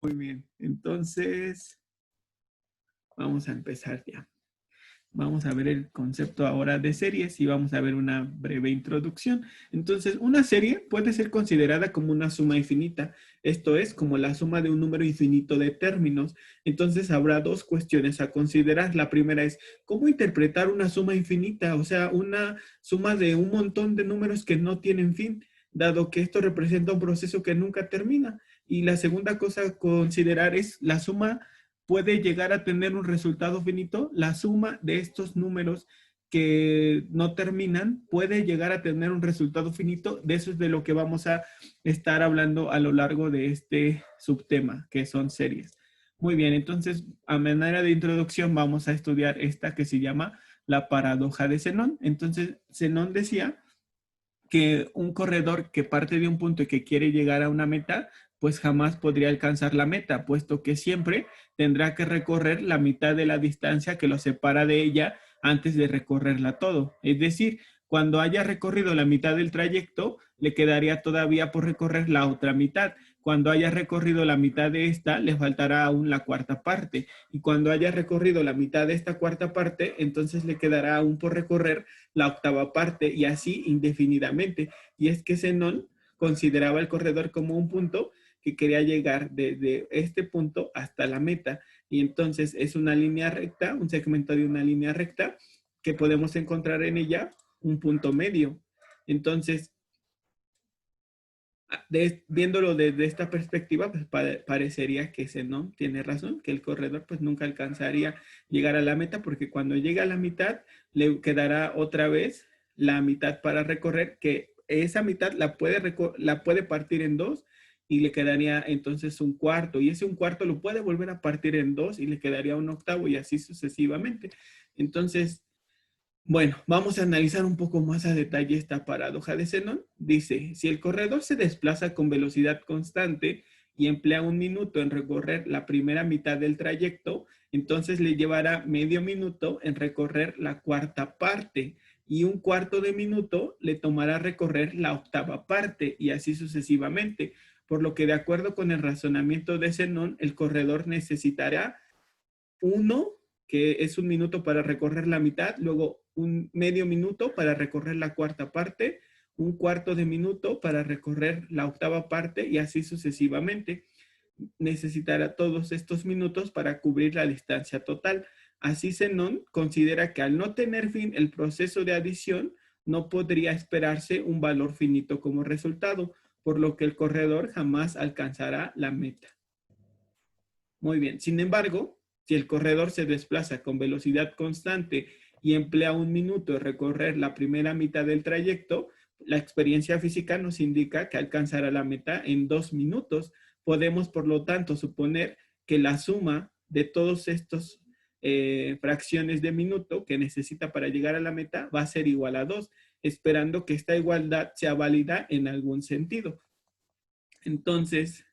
Muy bien, entonces vamos a empezar ya. Vamos a ver el concepto ahora de series y vamos a ver una breve introducción. Entonces, una serie puede ser considerada como una suma infinita, esto es, como la suma de un número infinito de términos. Entonces, habrá dos cuestiones a considerar. La primera es, ¿cómo interpretar una suma infinita? O sea, una suma de un montón de números que no tienen fin, dado que esto representa un proceso que nunca termina. Y la segunda cosa a considerar es la suma puede llegar a tener un resultado finito, la suma de estos números que no terminan puede llegar a tener un resultado finito. De eso es de lo que vamos a estar hablando a lo largo de este subtema, que son series. Muy bien, entonces, a manera de introducción vamos a estudiar esta que se llama la paradoja de Zenón. Entonces, Zenón decía que un corredor que parte de un punto y que quiere llegar a una meta, pues jamás podría alcanzar la meta, puesto que siempre tendrá que recorrer la mitad de la distancia que lo separa de ella antes de recorrerla todo. Es decir, cuando haya recorrido la mitad del trayecto, le quedaría todavía por recorrer la otra mitad. Cuando haya recorrido la mitad de esta, le faltará aún la cuarta parte. Y cuando haya recorrido la mitad de esta cuarta parte, entonces le quedará aún por recorrer la octava parte y así indefinidamente. Y es que Zenón consideraba el corredor como un punto que quería llegar desde este punto hasta la meta. Y entonces es una línea recta, un segmento de una línea recta que podemos encontrar en ella un punto medio. Entonces, viéndolo desde esta perspectiva, pues parecería que Zenón tiene razón, que el corredor pues nunca alcanzaría llegar a la meta, porque cuando llega a la mitad, le quedará otra vez la mitad para recorrer, que esa mitad la puede partir en dos y le quedaría entonces un cuarto, y ese un cuarto lo puede volver a partir en dos y le quedaría un octavo y así sucesivamente. Entonces, bueno, vamos a analizar un poco más a detalle esta paradoja de Zenón. Dice, si el corredor se desplaza con velocidad constante y emplea un minuto en recorrer la primera mitad del trayecto, entonces le llevará medio minuto en recorrer la cuarta parte y un cuarto de minuto le tomará recorrer la octava parte y así sucesivamente. Por lo que de acuerdo con el razonamiento de Zenón, el corredor necesitará uno, que es un minuto para recorrer la mitad, luego un medio minuto para recorrer la cuarta parte, un cuarto de minuto para recorrer la octava parte y así sucesivamente. Necesitará todos estos minutos para cubrir la distancia total. Así Zenón considera que al no tener fin el proceso de adición, no podría esperarse un valor finito como resultado, por lo que el corredor jamás alcanzará la meta. Muy bien. Sin embargo, si el corredor se desplaza con velocidad constante y emplea un minuto en recorrer la primera mitad del trayecto, la experiencia física nos indica que alcanzará la meta en 2 minutos. Podemos, por lo tanto, suponer que la suma de todos estos fracciones de minuto que necesita para llegar a la meta va a ser igual a 2, esperando que esta igualdad sea válida en algún sentido. Entonces,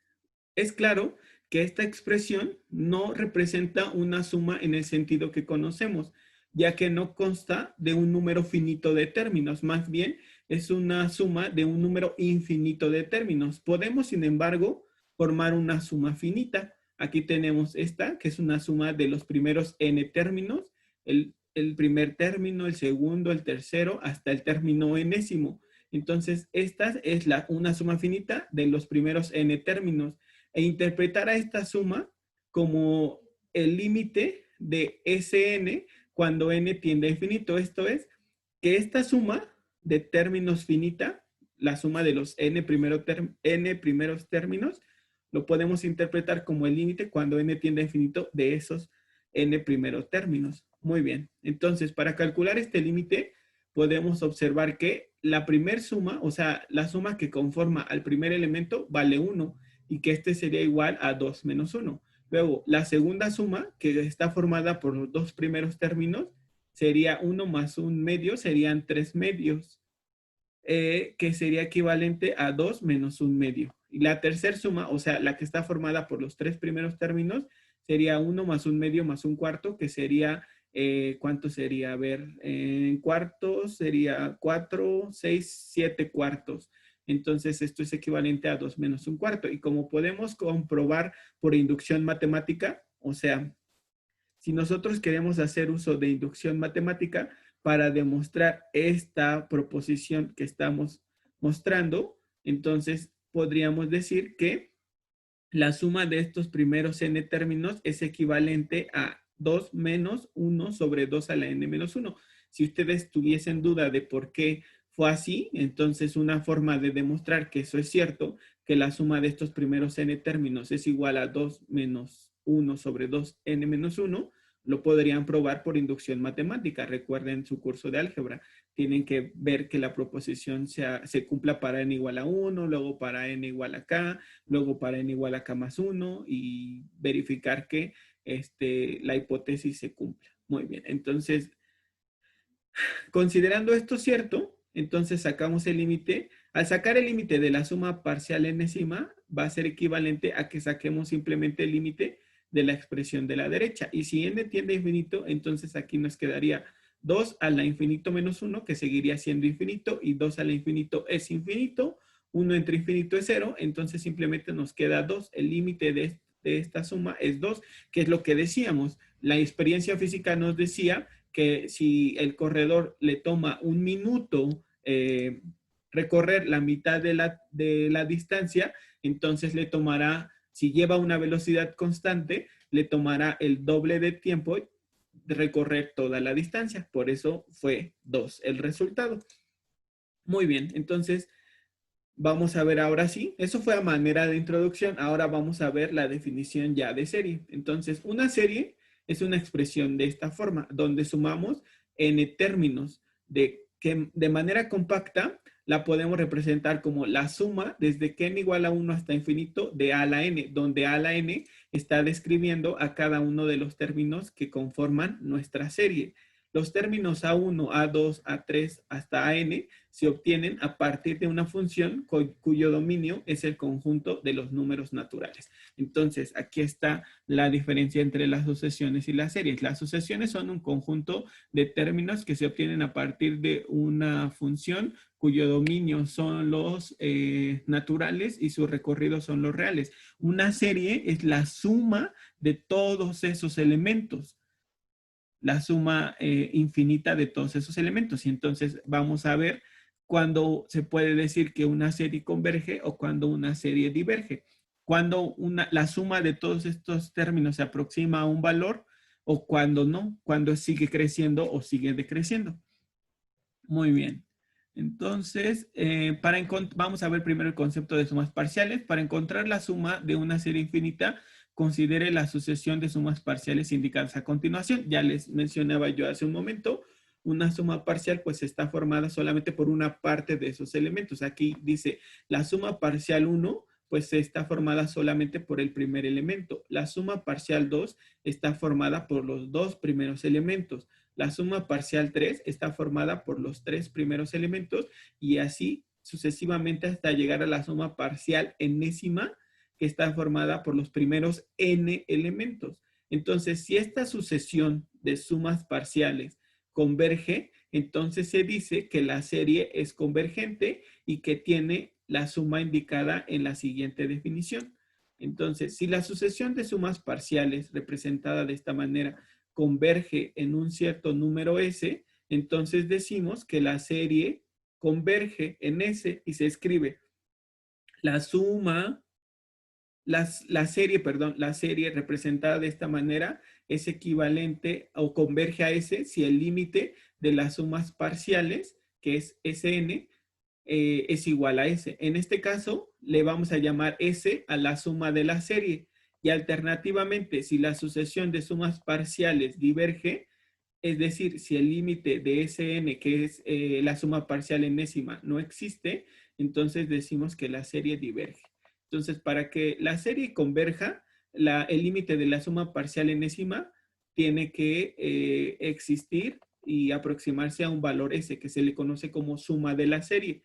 es claro que esta expresión no representa una suma en el sentido que conocemos, ya que no consta de un número finito de términos, más bien es una suma de un número infinito de términos. Podemos, sin embargo, formar una suma finita. Aquí tenemos esta, que es una suma de los primeros n términos, el primer término, el segundo, el tercero, hasta el término enésimo. Entonces, esta es una suma finita de los primeros n términos e interpretar a esta suma como el límite de Sn cuando n tiende a infinito. Esto es, que esta suma de términos finita, la suma de los n primeros términos, lo podemos interpretar como el límite cuando n tiende a infinito de esos n primeros términos. Muy bien. Entonces, para calcular este límite, podemos observar que la primer suma, o sea, la suma que conforma al primer elemento, vale 1 y que este sería igual a 2 menos 1. Luego, la segunda suma, que está formada por los dos primeros términos, sería 1 más 1 medio, serían 3 medios, que sería equivalente a 2 menos 1 medio. Y la tercera suma, o sea, la que está formada por los tres primeros términos, sería 1 más 1 medio más 1 cuarto, que sería, ¿cuánto sería? A ver, en cuartos sería 4, 6, 7 cuartos. entonces esto es equivalente a 2 menos un cuarto. Y como podemos comprobar por inducción matemática, o sea, si nosotros queremos hacer uso de inducción matemática para demostrar esta proposición que estamos mostrando, entonces podríamos decir que la suma de estos primeros n términos es equivalente a 2 menos 1 sobre 2 a la n menos 1. Si ustedes tuviesen duda de por qué fue así, entonces una forma de demostrar que eso es cierto, que la suma de estos primeros n términos es igual a 2 menos 1 sobre 2 n menos 1, lo podrían probar por inducción matemática. Recuerden su curso de álgebra. Tienen que ver que la proposición se cumpla para n igual a 1, luego para n igual a k, luego para n igual a k más 1 y verificar que la hipótesis se cumpla. Muy bien, entonces, considerando esto cierto, entonces sacamos el límite. Al sacar el límite de la suma parcial enésima, va a ser equivalente a que saquemos simplemente el límite de la expresión de la derecha. Y si n tiende a infinito, entonces aquí nos quedaría 2 a la infinito menos 1, que seguiría siendo infinito, y 2 a la infinito es infinito, 1 entre infinito es 0, entonces simplemente nos queda 2. El límite de esta suma es 2, que es lo que decíamos. La experiencia física nos decía que si el corredor le toma un minuto recorrer la mitad de la distancia, entonces le tomará, si lleva una velocidad constante, le tomará el doble de tiempo de recorrer toda la distancia. Por eso fue 2 el resultado. Muy bien, entonces vamos a ver ahora sí, eso fue a manera de introducción, ahora vamos a ver la definición ya de serie. Entonces, una serie es una expresión de esta forma, donde sumamos n términos que de manera compacta la podemos representar como la suma desde que n igual a 1 hasta infinito de a a la n, donde a a la n está describiendo a cada uno de los términos que conforman nuestra serie. Los términos A1, A2, A3 hasta AN se obtienen a partir de una función cuyo dominio es el conjunto de los números naturales. Entonces, aquí está la diferencia entre las sucesiones y las series. Las sucesiones son un conjunto de términos que se obtienen a partir de una función cuyo dominio son los naturales y su recorrido son los reales. Una serie es la suma de todos esos elementos, la suma infinita de todos esos elementos. Y entonces vamos a ver cuándo se puede decir que una serie converge o cuando una serie diverge. Cuando la suma de todos estos términos se aproxima a un valor o cuando no, cuando sigue creciendo o sigue decreciendo. Muy bien. Entonces, vamos a ver primero el concepto de sumas parciales. Para encontrar la suma de una serie infinita, considere la sucesión de sumas parciales indicadas a continuación. Ya les mencionaba yo hace un momento, una suma parcial pues está formada solamente por una parte de esos elementos. Aquí dice la suma parcial 1 pues está formada solamente por el primer elemento. La suma parcial 2 está formada por los dos primeros elementos. La suma parcial 3 está formada por los tres primeros elementos y así sucesivamente hasta llegar a la suma parcial enésima, que está formada por los primeros n elementos. Entonces, si esta sucesión de sumas parciales converge, entonces se dice que la serie es convergente y que tiene la suma indicada en la siguiente definición. Entonces, si la sucesión de sumas parciales representada de esta manera converge en un cierto número S, entonces decimos que la serie converge en S y se escribe la suma, la serie representada de esta manera es equivalente o converge a S si el límite de las sumas parciales, que es Sn, es igual a S. En este caso, le vamos a llamar S a la suma de la serie. Y alternativamente, si la sucesión de sumas parciales diverge, es decir, si el límite de Sn, que es la suma parcial enésima, no existe, entonces decimos que la serie diverge. Entonces, para que la serie converja, el límite de la suma parcial enésima tiene que existir y aproximarse a un valor S, que se le conoce como suma de la serie.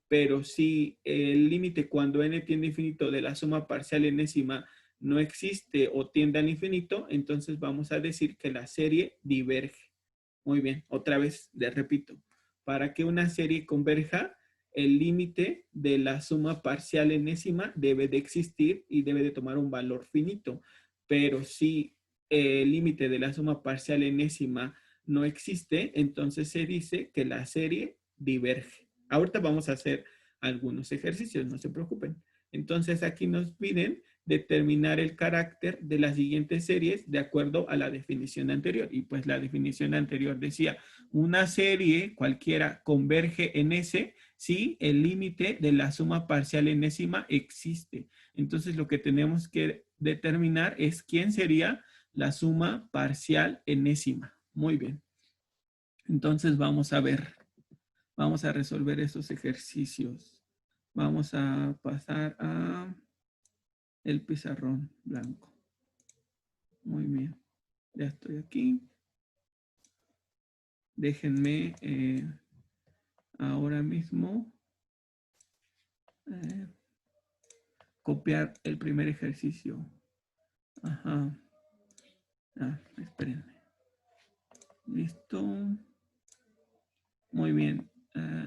Pero si el límite cuando n tiende a infinito de la suma parcial enésima no existe o tiende al infinito, entonces vamos a decir que la serie diverge. Muy bien, otra vez les repito. Para que una serie converja, el límite de la suma parcial enésima debe de existir y debe de tomar un valor finito. Pero si el límite de la suma parcial enésima no existe, entonces se dice que la serie diverge. Ahorita vamos a hacer algunos ejercicios, no se preocupen. Entonces aquí nos piden determinar el carácter de las siguientes series de acuerdo a la definición anterior. Y pues la definición anterior decía, una serie cualquiera converge en S si el límite de la suma parcial enésima existe. Entonces lo que tenemos que determinar es quién sería la suma parcial enésima. Muy bien. Entonces vamos a ver, vamos a resolver esos ejercicios. Vamos a pasar a el pizarrón blanco. Muy bien. Ya estoy aquí. Déjenme ahora mismo copiar el primer ejercicio. Ajá. Espérenme. Listo. Muy bien.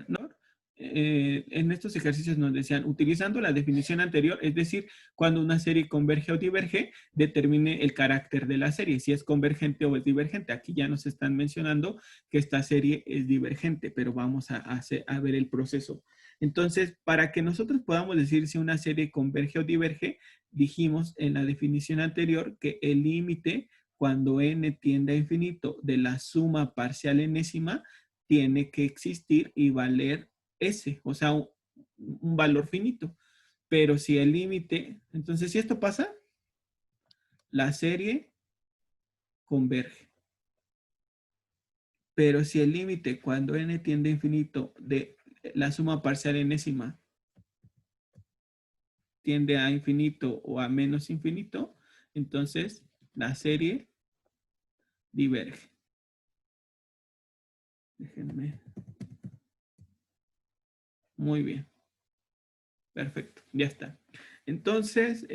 ¿No? En estos ejercicios nos decían, utilizando la definición anterior, es decir, cuando una serie converge o diverge, determine el carácter de la serie, si es convergente o es divergente. Aquí ya nos están mencionando que esta serie es divergente, pero vamos a ver el proceso. Entonces, para que nosotros podamos decir si una serie converge o diverge, dijimos en la definición anterior que el límite cuando n tiende a infinito de la suma parcial enésima tiene que existir y valer S, o sea, un valor finito. Pero si el límite, entonces si esto pasa, la serie converge. Pero si el límite cuando n tiende a infinito de la suma parcial enésima tiende a infinito o a menos infinito, entonces la serie diverge. Déjenme. Muy bien. Perfecto, ya está. Entonces,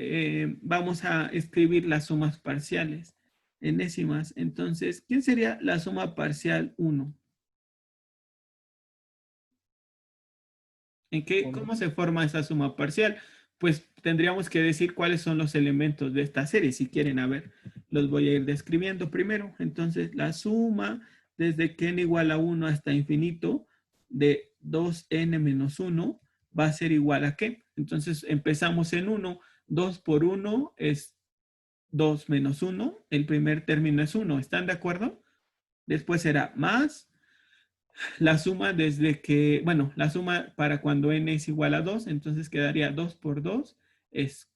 vamos a escribir las sumas parciales enésimas. Entonces, ¿quién sería la suma parcial 1? ¿Cómo se forma esa suma parcial? Pues tendríamos que decir cuáles son los elementos de esta serie. Si quieren, a ver, los voy a ir describiendo primero. Entonces, la suma desde que n igual a 1 hasta infinito de 2n menos 1 va a ser igual a ¿qué? Entonces, empezamos en 1. 2 por 1 es 2 menos 1. El primer término es 1. ¿Están de acuerdo? Después será más la suma desde que, bueno, la suma para cuando n es igual a 2, entonces quedaría 2 por 2 es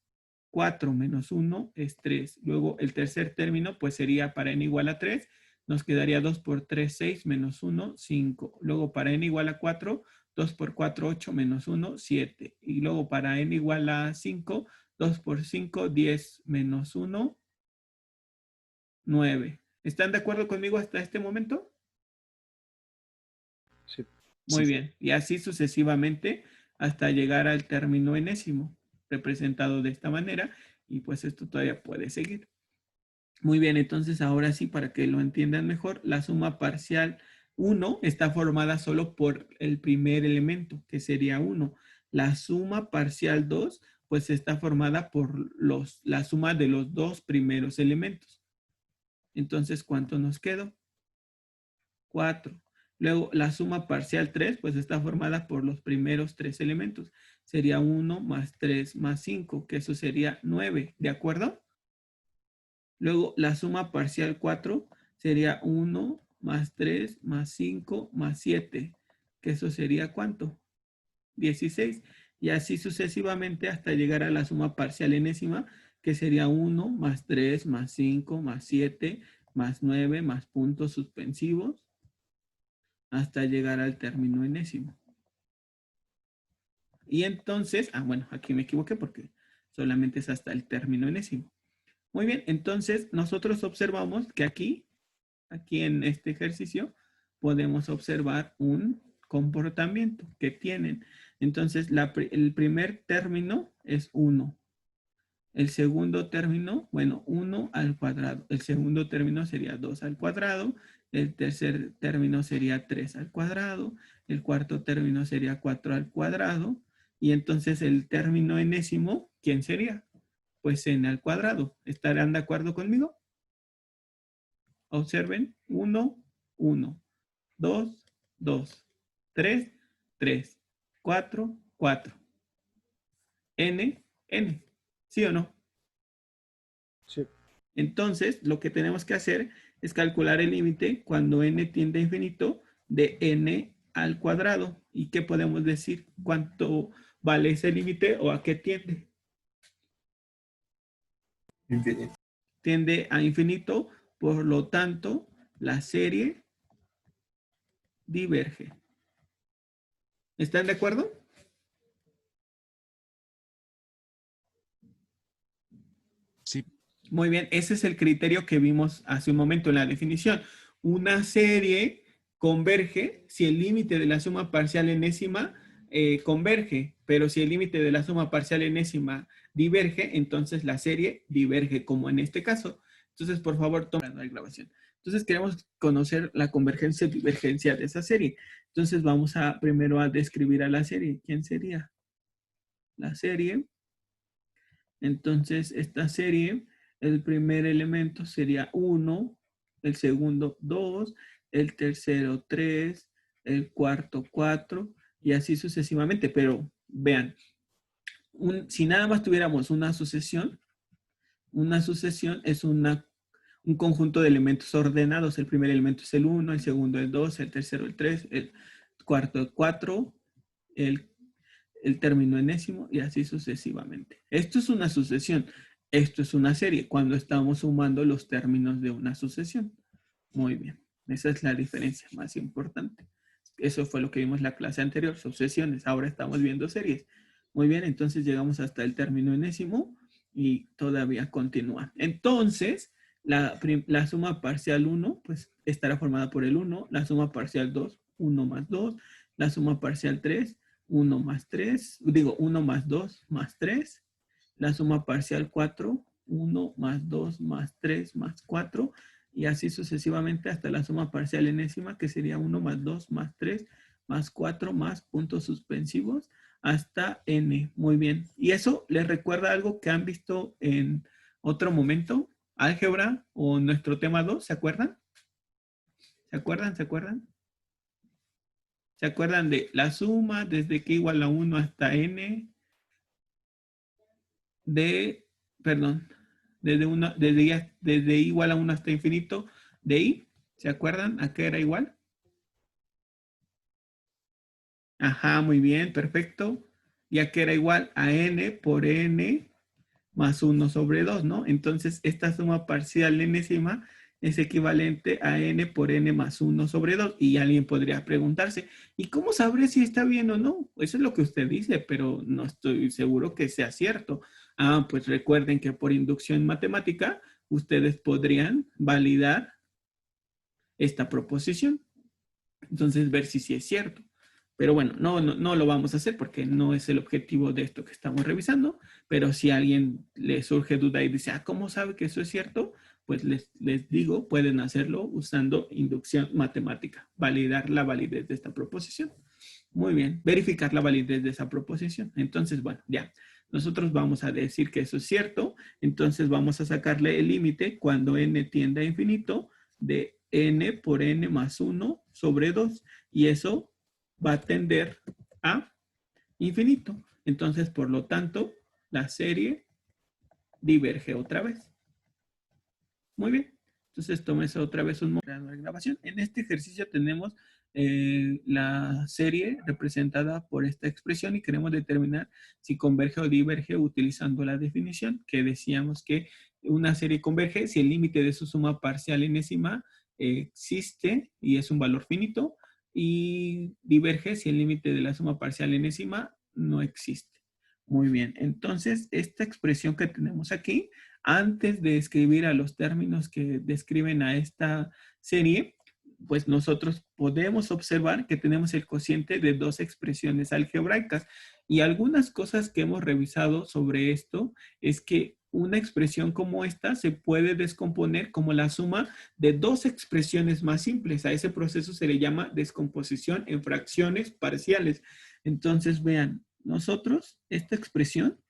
4 menos 1 es 3. Luego el tercer término pues sería para n igual a 3, nos quedaría 2 por 3, 6 menos 1, 5. Luego para n igual a 4, 2 por 4, 8 menos 1, 7. Y luego para n igual a 5, 2 por 5, 10 menos 1, 9. ¿Están de acuerdo conmigo hasta este momento? Sí. Muy bien. Y así sucesivamente hasta llegar al término enésimo, representado de esta manera. Y pues esto todavía puede seguir. Muy bien, entonces ahora sí, para que lo entiendan mejor, la suma parcial 1 está formada solo por el primer elemento, que sería 1. La suma parcial 2, pues está formada por la suma de los dos primeros elementos. Entonces, ¿cuánto nos quedó? 4. Luego, la suma parcial 3, pues está formada por los primeros tres elementos. Sería 1 más 3 más 5, que eso sería 9, ¿de acuerdo? Luego, la suma parcial 4 sería 1 más 3 más 5 más 7, que eso sería ¿cuánto? 16. Y así sucesivamente hasta llegar a la suma parcial enésima, que sería 1 más 3 más 5 más 7 más 9 más puntos suspensivos, hasta llegar al término enésimo. Y entonces, bueno, aquí me equivoqué porque solamente es hasta el término enésimo. Muy bien, entonces nosotros observamos que aquí en este ejercicio, podemos observar un comportamiento que tienen. Entonces, el primer término es 1. El segundo término, bueno, 1 al cuadrado. El segundo término sería 2 al cuadrado. el tercer término sería 3 al cuadrado, el cuarto término sería 4 al cuadrado, y entonces el término enésimo, ¿quién sería? Pues n al cuadrado. ¿Estarán de acuerdo conmigo? Observen, 1, 1, 2, 2, 3, 3, 4, 4. N, N. ¿Sí o no? Sí. Entonces, lo que tenemos que hacer es calcular el límite cuando n tiende a infinito de n al cuadrado. ¿Y qué podemos decir? ¿Cuánto vale ese límite o a qué tiende? Infinito. Tiende a infinito, por lo tanto, la serie diverge. ¿Están de acuerdo? Sí. Muy bien, ese es el criterio que vimos hace un momento en la definición. Una serie converge si el límite de la suma parcial enésima converge, pero si el límite de la suma parcial enésima diverge, entonces la serie diverge, como en este caso. Entonces, por favor, tomen la grabación. Entonces, queremos conocer la convergencia y divergencia de esa serie. Entonces, vamos a primero a describir a la serie. ¿Quién sería? La serie. Entonces, esta serie, el primer elemento sería 1, el segundo 2, el tercero 3, el cuarto 4 y así sucesivamente. Pero vean, si nada más tuviéramos una sucesión es un conjunto de elementos ordenados. El primer elemento es el 1, el segundo el 2, el tercero el 3, el cuarto el 4, el término enésimo y así sucesivamente. Esto es una sucesión. Esto es una serie cuando estamos sumando los términos de una sucesión. Muy bien. Esa es la diferencia más importante. Eso fue lo que vimos en la clase anterior, sucesiones. Ahora estamos viendo series. Muy bien, entonces llegamos hasta el término enésimo y todavía continúa. Entonces, la suma parcial 1 pues estará formada por el 1, la suma parcial 2, 1 más 2, la suma parcial 3, 1 más 3, digo 1 más 2 más 3, la suma parcial 4, 1 más 2 más 3 más 4, y así sucesivamente hasta la suma parcial enésima, que sería 1 más 2 más 3 más 4 más puntos suspensivos hasta n. Muy bien. ¿Y eso les recuerda algo que han visto en otro momento? Álgebra o nuestro tema 2, ¿se acuerdan? ¿Se acuerdan? ¿Se acuerdan? ¿Se acuerdan de la suma desde que igual a 1 hasta n de, perdón, desde igual a 1 hasta infinito de i? ¿Se acuerdan a qué era igual? Ajá, muy bien, perfecto. Y a qué era igual a n por n más 1 sobre 2, ¿no? Entonces, esta suma parcial enésima es equivalente a n por n más 1 sobre 2. Y alguien podría preguntarse, ¿y cómo sabré si está bien o no? Eso es lo que usted dice, pero no estoy seguro que sea cierto. Ah, pues recuerden que por inducción matemática, ustedes podrían validar esta proposición. Entonces, ver si sí es cierto. Pero bueno, no lo vamos a hacer porque no es el objetivo de esto que estamos revisando. Pero si a alguien le surge duda y dice, ¿cómo sabe que eso es cierto? Pues les digo, pueden hacerlo usando inducción matemática, validar la validez de esta proposición. Muy bien, verificar la validez de esa proposición. Entonces, bueno, ya, nosotros vamos a decir que eso es cierto. Entonces vamos a sacarle el límite cuando n tiende a infinito de n por n más 1 sobre 2. Y eso va a tender a infinito. Entonces, por lo tanto, la serie diverge otra vez. Muy bien. Entonces, tómese otra vez un momento de grabación. En este ejercicio tenemos la serie representada por esta expresión y queremos determinar si converge o diverge utilizando la definición que decíamos que una serie converge si el límite de su suma parcial enésima existe y es un valor finito, y diverge si el límite de la suma parcial enésima no existe. Muy bien, entonces esta expresión que tenemos aquí, antes de escribir a los términos que describen a esta serie, pues nosotros podemos observar que tenemos el cociente de dos expresiones algebraicas. Y algunas cosas que hemos revisado sobre esto es que una expresión como esta se puede descomponer como la suma de dos expresiones más simples. A ese proceso se le llama descomposición en fracciones parciales. Entonces, vean, nosotros esta expresión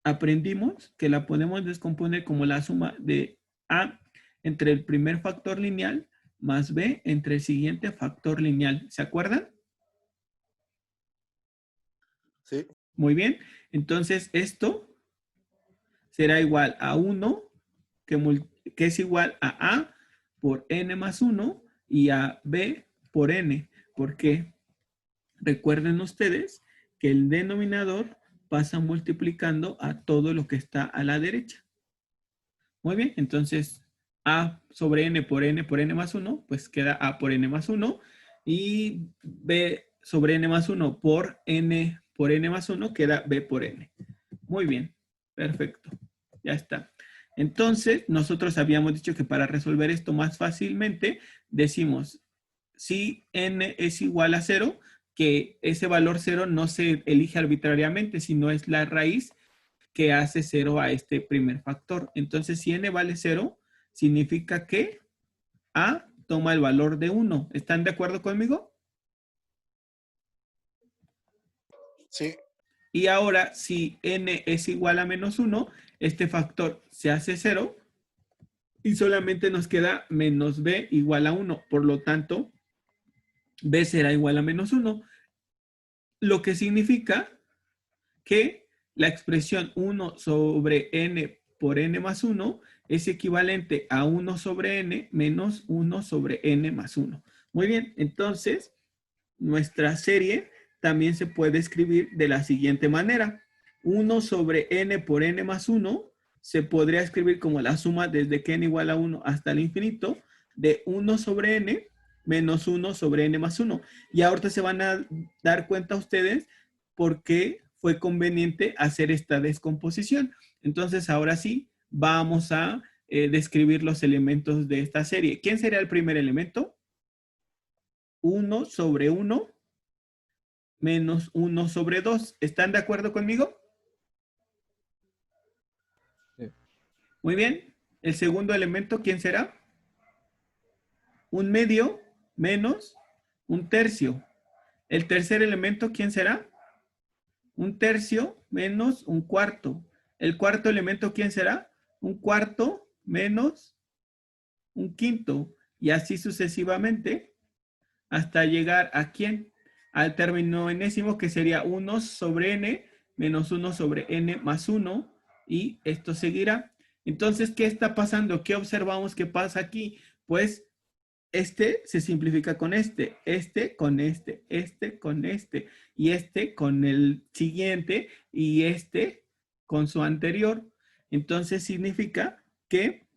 aprendimos que la podemos descomponer como la suma de A entre el primer factor lineal más B entre el siguiente factor lineal. ¿Se acuerdan? Sí. Muy bien. Entonces, esto será igual a 1, que es igual a A por N más 1 y a B por N. Porque recuerden ustedes que el denominador pasa multiplicando a todo lo que está a la derecha. Muy bien, entonces A sobre N por N más 1, pues queda A por N más 1. Y B sobre N más 1 por N más 1 queda B por N. Muy bien, perfecto. Ya está. Entonces, nosotros habíamos dicho que para resolver esto más fácilmente, decimos, si N es igual a 0, que ese valor 0 no se elige arbitrariamente, sino es la raíz que hace 0 a este primer factor. Entonces, si N vale 0, significa que A toma el valor de 1. ¿Están de acuerdo conmigo? Sí. Y ahora, si N es igual a menos 1, este factor se hace 0 y solamente nos queda menos B igual a 1. Por lo tanto, B será igual a menos 1. Lo que significa que la expresión 1 sobre N por N más 1 es equivalente a 1 sobre N menos 1 sobre N más 1. Muy bien, entonces nuestra serie también se puede escribir de la siguiente manera. 1 sobre N por N más 1 se podría escribir como la suma desde que N igual a 1 hasta el infinito de 1 sobre N menos 1 sobre N más 1. Y ahorita se van a dar cuenta ustedes por qué fue conveniente hacer esta descomposición. Entonces, ahora sí, vamos a describir los elementos de esta serie. ¿Quién sería el primer elemento? 1 sobre 1 menos 1 sobre 2. ¿Están de acuerdo conmigo? Sí. Muy bien. El segundo elemento, ¿quién será? 1/2 menos 1/3. El tercer elemento, ¿quién será? 1/3 menos 1/4. El cuarto elemento, ¿quién será? 1/4 menos 1/5. Y así sucesivamente hasta llegar a ¿quién? Al término enésimo, que sería 1 sobre n menos 1 sobre n más 1, y esto seguirá. Entonces, ¿qué está pasando? ¿Qué observamos que pasa aquí? Pues este se simplifica con este con este con este, y este con el siguiente, y este con su anterior. Entonces significa que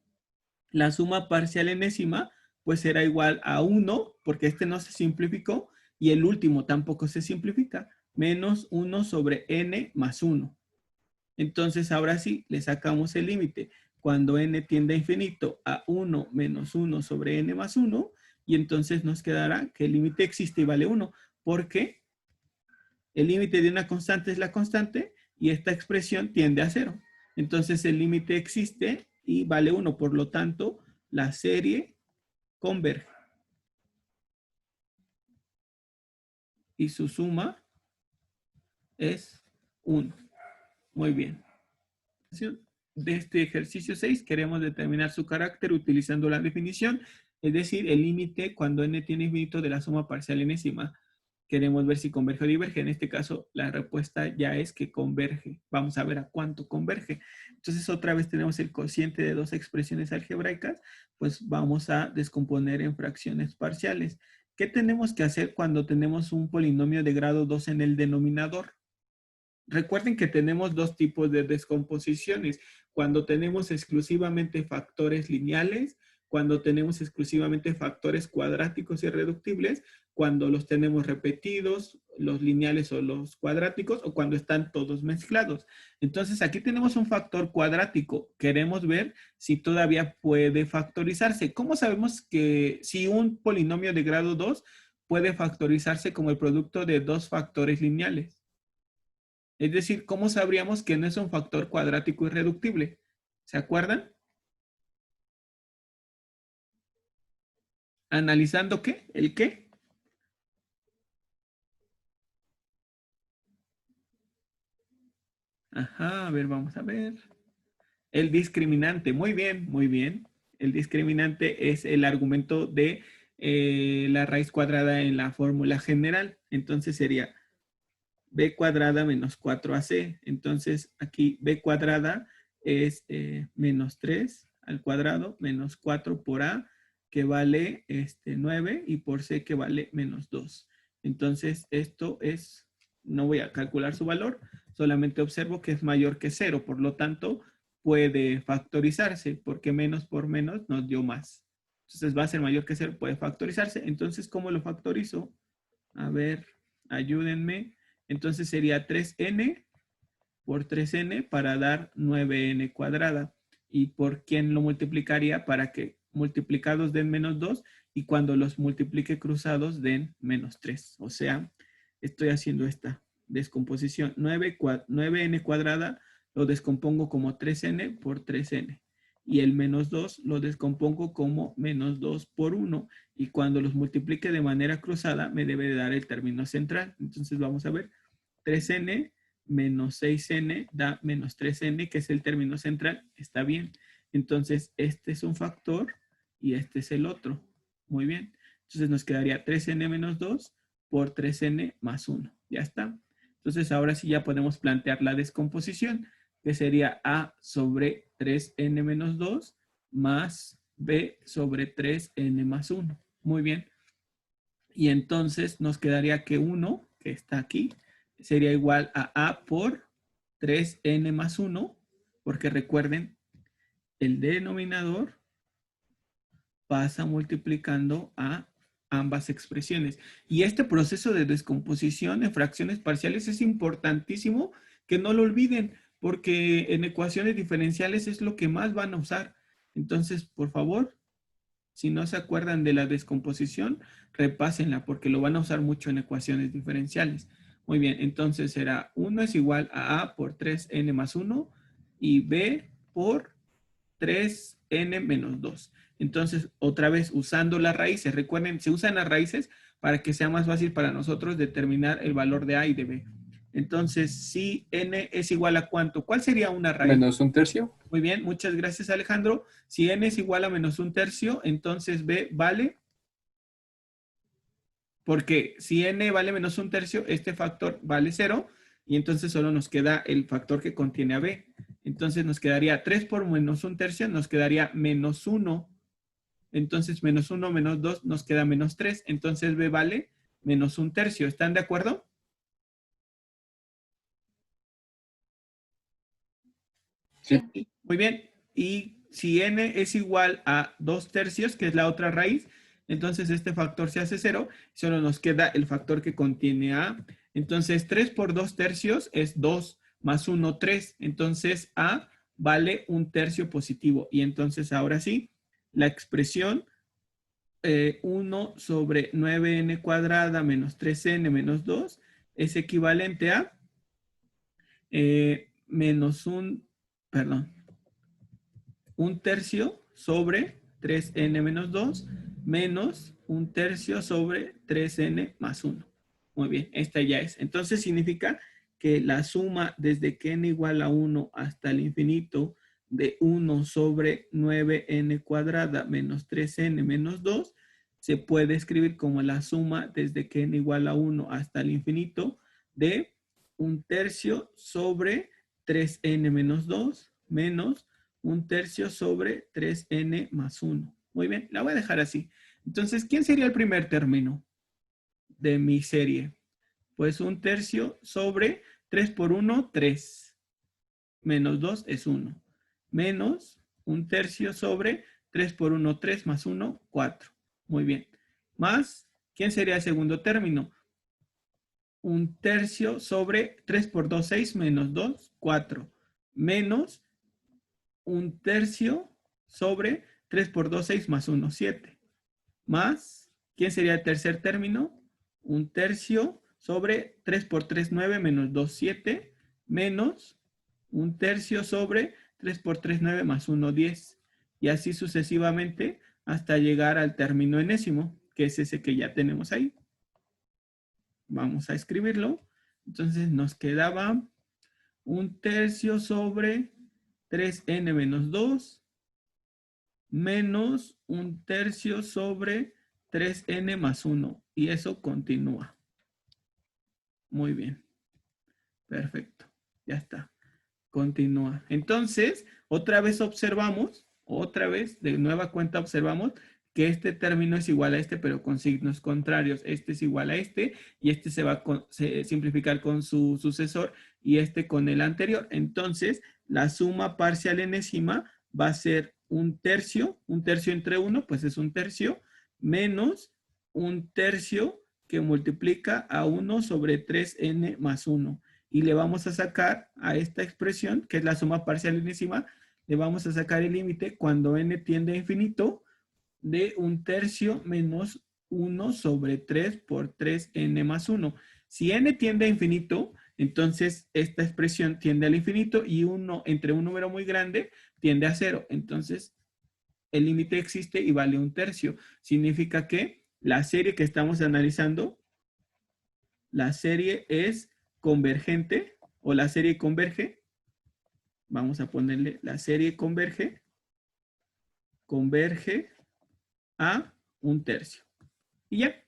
la suma parcial enésima pues será igual a 1, porque este no se simplificó, y el último tampoco se simplifica, menos 1 sobre n más 1. Entonces ahora sí, le sacamos el límite cuando n tiende a infinito a 1 menos 1 sobre n más 1, y entonces nos quedará que el límite existe y vale 1, porque el límite de una constante es la constante y esta expresión tiende a 0. Entonces el límite existe y vale 1, por lo tanto la serie converge. Y su suma es 1. Muy bien. De este ejercicio 6 queremos determinar su carácter utilizando la definición, es decir, el límite cuando n tiene infinito de la suma parcial enésima. Queremos ver si converge o diverge. En este caso, la respuesta ya es que converge. Vamos a ver a cuánto converge. Entonces, otra vez tenemos el cociente de dos expresiones algebraicas, pues vamos a descomponer en fracciones parciales. ¿Qué tenemos que hacer cuando tenemos un polinomio de grado 2 en el denominador? Recuerden que tenemos dos tipos de descomposiciones. Cuando tenemos exclusivamente factores lineales, cuando tenemos exclusivamente factores cuadráticos y reductibles, cuando los tenemos repetidos, los lineales o los cuadráticos, o cuando están todos mezclados. Entonces, aquí tenemos un factor cuadrático. Queremos ver si todavía puede factorizarse. ¿Cómo sabemos que si un polinomio de grado 2 puede factorizarse como el producto de dos factores lineales? Es decir, ¿cómo sabríamos que no es un factor cuadrático irreductible? ¿Se acuerdan? ¿Analizando qué? ¿El qué? Ajá, a ver, vamos a ver. El discriminante, muy bien, muy bien. El discriminante es el argumento de la raíz cuadrada en la fórmula general. Entonces sería b cuadrada menos 4ac. Entonces aquí b cuadrada es menos 3 al cuadrado menos 4 por a, que vale 9, y por c, que vale menos 2. Entonces esto es, no voy a calcular su valor, solamente observo que es mayor que 0, por lo tanto puede factorizarse, porque menos por menos nos dio más. Entonces va a ser mayor que 0, puede factorizarse. Entonces, ¿cómo lo factorizo? A ver, ayúdenme. Entonces sería 3n por 3n para dar 9n cuadrada. ¿Y por quién lo multiplicaría? Para que multiplicados den menos 2 y cuando los multiplique cruzados den menos 3. O sea, estoy haciendo esta descomposición. 9n cuadrada lo descompongo como 3n por 3n. Y el menos 2 lo descompongo como menos 2 por 1. Y cuando los multiplique de manera cruzada me debe de dar el término central. Entonces vamos a ver. 3n menos 6n da menos 3n, que es el término central. Está bien. Entonces este es un factor y este es el otro. Muy bien. Entonces nos quedaría 3n menos 2 por 3n más 1. Ya está. Entonces ahora sí ya podemos plantear la descomposición, que sería a sobre 3n menos 2 más b sobre 3n más 1. Muy bien. Y entonces nos quedaría que 1, que está aquí, sería igual a por 3n más 1, porque recuerden, el denominador pasa multiplicando a ambas expresiones. Y este proceso de descomposición en fracciones parciales es importantísimo que no lo olviden, porque en ecuaciones diferenciales es lo que más van a usar. Entonces, por favor, si no se acuerdan de la descomposición, repásenla porque lo van a usar mucho en ecuaciones diferenciales. Muy bien, entonces será 1 es igual a por 3n más 1 y b por 3n menos 2. Entonces, otra vez usando las raíces, recuerden, se usan las raíces para que sea más fácil para nosotros determinar el valor de a y de b. Entonces, si n es igual a ¿cuánto? ¿Cuál sería una raíz? Menos un tercio. Muy bien, muchas gracias, Alejandro. Si n es igual a menos un tercio, entonces b vale, porque si n vale menos un tercio, este factor vale 0, y entonces solo nos queda el factor que contiene a b. Entonces nos quedaría 3 por menos un tercio, nos quedaría menos 1. Entonces menos 1 menos 2 nos queda menos 3. Entonces b vale menos un tercio. ¿Están de acuerdo? Sí. Muy bien. Y si n es igual a 2 tercios, que es la otra raíz, entonces este factor se hace 0. Solo nos queda el factor que contiene a. Entonces 3 por 2 tercios es 2 más 1, 3. Entonces a vale un tercio positivo. Y entonces ahora sí, la expresión 1 sobre 9n cuadrada menos 3n menos 2 es equivalente a menos un tercio sobre 3n menos 2 menos un tercio sobre 3n más 1. Muy bien, esta ya es. Entonces significa que la suma desde que n igual a 1 hasta el infinito de 1 sobre 9n cuadrada menos 3n menos 2 se puede escribir como la suma desde que n igual a 1 hasta el infinito de un tercio sobre 3n menos 2 menos un tercio sobre 3n más 1. Muy bien, la voy a dejar así. Entonces, ¿quién sería el primer término de mi serie? Pues un tercio sobre 3 por 1, 3. Menos 2 es 1. Menos un tercio sobre 3 por 1, 3 más 1, 4. Muy bien. Más, ¿quién sería el segundo término? Un tercio sobre 3 por 2, 6, menos 2, 4. Menos un tercio sobre 3 por 2, 6 más 1, 7. Más, ¿quién sería el tercer término? Un tercio sobre 3 por 3, 9 menos 2, 7. menos 1/3 sobre 3 por 3, 9 más 1, 10. Y así sucesivamente hasta llegar al término enésimo, que es ese que ya tenemos ahí. Vamos a escribirlo. Entonces nos quedaba 1/3 sobre 3n menos 2 menos 1/3 sobre 3n más 1. Y eso continúa. Muy bien. Perfecto. Ya está. Continúa. Entonces, otra vez observamos, de nueva cuenta observamos que este término es igual a este, pero con signos contrarios. Este es igual a este y este se va a simplificar con su sucesor y este con el anterior. Entonces, la suma parcial enésima va a ser 1/3 entre 1, pues es 1/3, menos 1/3 que multiplica a 1 sobre 3n más 1. Y le vamos a sacar a esta expresión, que es la suma parcial enésima, le vamos a sacar el límite cuando n tiende a infinito de 1/3 menos 1 sobre 3 por 3n más 1. Si n tiende a infinito, entonces esta expresión tiende al infinito y entre un número muy grande tiende a 0. Entonces el límite existe y vale 1/3. Significa que la serie que estamos analizando, la serie es convergente o la serie converge. Vamos a ponerle la serie converge a 1/3. Y ya,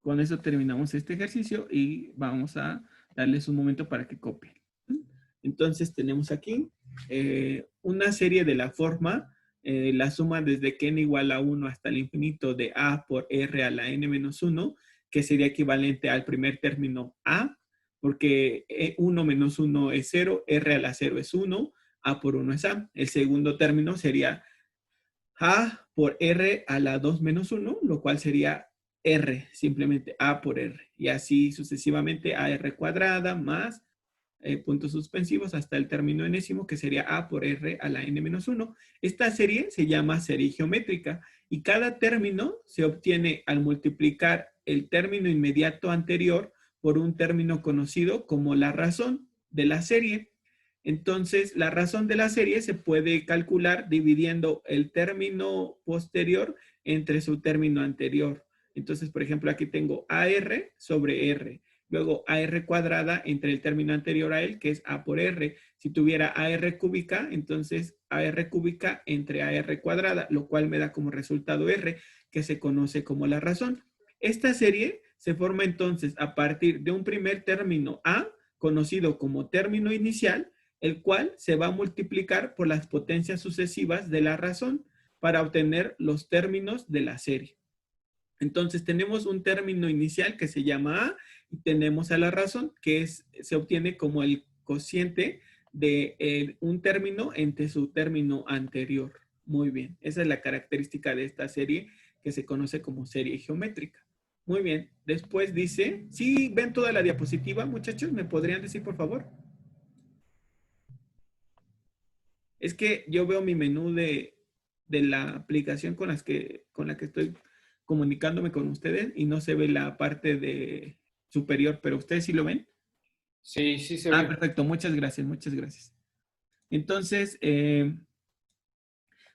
con eso terminamos este ejercicio y vamos a darles un momento para que copien. Entonces tenemos aquí una serie de la forma, la suma desde que n igual a 1 hasta el infinito de a por r a la n menos 1, que sería equivalente al primer término a, porque 1 menos 1 es 0, r a la 0 es 1, a por 1 es a. El segundo término sería a por r a la 2 menos 1, lo cual sería r, simplemente a por r. Y así sucesivamente a r cuadrada más puntos suspensivos hasta el término enésimo, que sería a por r a la n menos 1. Esta serie se llama serie geométrica y cada término se obtiene al multiplicar el término inmediato anterior por un término conocido como la razón de la serie. Entonces, la razón de la serie se puede calcular dividiendo el término posterior entre su término anterior. Entonces, por ejemplo, aquí tengo AR sobre R. Luego AR cuadrada entre el término anterior a él, que es A por R. Si tuviera AR cúbica, entonces AR cúbica entre AR cuadrada, lo cual me da como resultado R, que se conoce como la razón. Esta serie se forma entonces a partir de un primer término A, conocido como término inicial, el cual se va a multiplicar por las potencias sucesivas de la razón para obtener los términos de la serie. Entonces tenemos un término inicial que se llama A y tenemos a la razón que se obtiene como el cociente de un término entre su término anterior. Muy bien, esa es la característica de esta serie que se conoce como serie geométrica. Muy bien, después dice, ¿sí ven toda la diapositiva, muchachos? ¿Me podrían decir, por favor? Es que yo veo mi menú de la aplicación con la que estoy comunicándome con ustedes y no se ve la parte de superior, pero ¿ustedes sí lo ven? Sí, sí se Ah, ve. perfecto. Muchas gracias, muchas gracias. Entonces,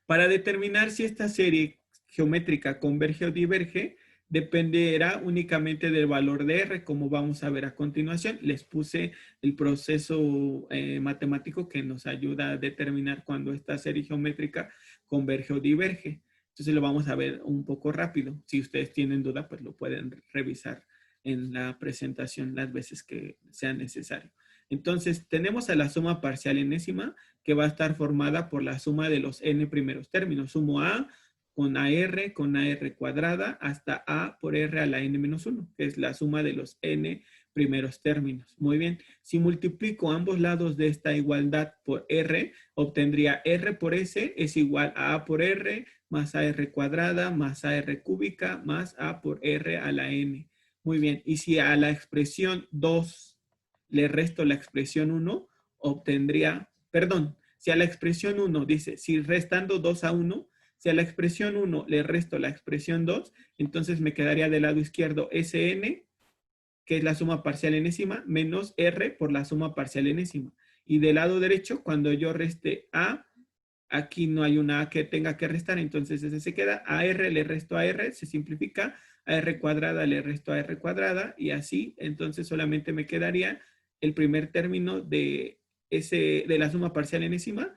para determinar si esta serie geométrica converge o diverge, dependerá únicamente del valor de R, como vamos a ver a continuación. Les puse el proceso matemático que nos ayuda a determinar cuando esta serie geométrica converge o diverge. Entonces lo vamos a ver un poco rápido. Si ustedes tienen duda, pues lo pueden revisar en la presentación las veces que sea necesario. Entonces, tenemos a la suma parcial enésima, que va a estar formada por la suma de los n primeros términos. Sumo a con AR cuadrada hasta A por R a la n menos 1, que es la suma de los n primeros términos. Muy bien. Si multiplico ambos lados de esta igualdad por R, obtendría R por S es igual a A por R más AR cuadrada más AR cúbica más A por R a la n. Muy bien. Y si a la expresión 2 le resto la expresión 1, obtendría, perdón, si a la expresión 1 dice, si restando 2 a 1, si a la expresión 1 le resto la expresión 2, entonces me quedaría del lado izquierdo Sn que es la suma parcial enésima, menos R por la suma parcial enésima. Y del lado derecho, cuando yo reste A, aquí no hay una A que tenga que restar, entonces ese se queda. A R le resto a R, se simplifica. A R cuadrada le resto a R cuadrada, y así, entonces solamente me quedaría el primer término de la suma parcial enésima,